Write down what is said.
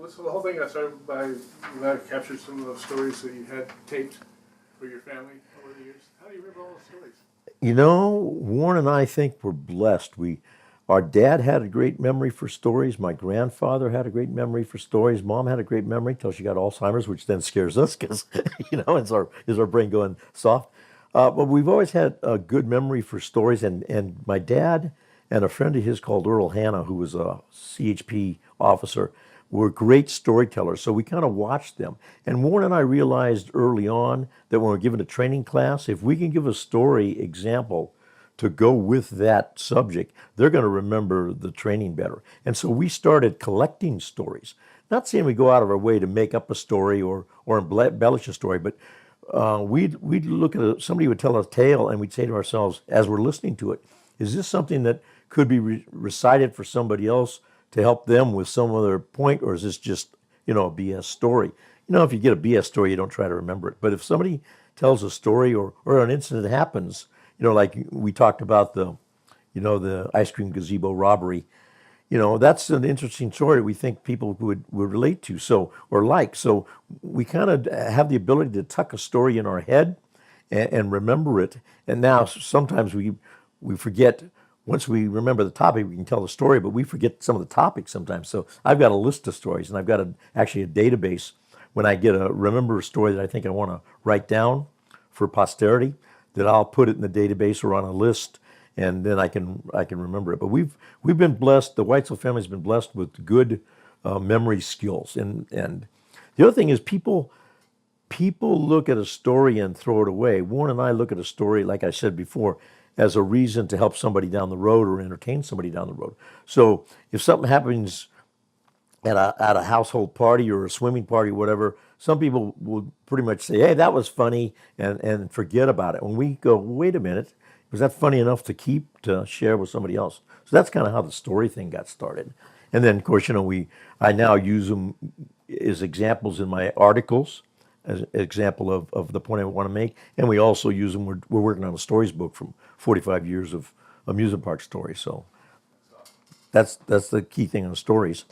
So the whole thing got started by you had to capture some of those stories that you had taped for your family over the years. How do you remember all those stories? You know, Warren and I think we're blessed. Our dad had a great memory for stories. My grandfather had a great memory for stories. Mom had a great memory till she got Alzheimer's, which then scares us because, is our brain going soft? But we've always had a good memory for stories. And my dad and a friend of his called Earl Hanna, who was a CHP officer, were great storytellers. So we kind of watched them. And Warren and I realized early on that when we're given a training class, if we can give a story example to go with that subject, they're going to remember the training better. And so we started collecting stories. Not saying we go out of our way to make up a story or embellish a story, but we'd look at somebody would tell a tale and we'd say to ourselves, as we're listening to it, is this something that could be recited for somebody else to help them with some other point, or is this just, a BS story? If you get a BS story, you don't try to remember it. But if somebody tells a story or an incident happens, like we talked about the ice cream gazebo robbery, that's an interesting story we think people would relate to, or like. So we kind of have the ability to tuck a story in our head and remember it. And now sometimes we forget. Once we remember the topic, we can tell the story, but we forget some of the topics sometimes. So I've got a list of stories, and I've got actually a database. When I remember a story that I think I want to write down for posterity, that I'll put it in the database or on a list, and then I can remember it. But we've been blessed. The Weitzel family's been blessed with good memory skills, and the other thing is people look at a story and throw it away. Warren and I look at a story, like I said before, as a reason to help somebody down the road or entertain somebody down the road. So if something happens at a household party or a swimming party or whatever, some people will pretty much say, hey, that was funny, and forget about it. When we go, wait a minute, was that funny enough to share with somebody else? So that's kind of how the story thing got started. And then, of course, I now use them as examples in my articles, as an example of the point I want to make. And we also use them, we're working on a stories book from 45 years of amusement park stories. So that's the key thing on stories.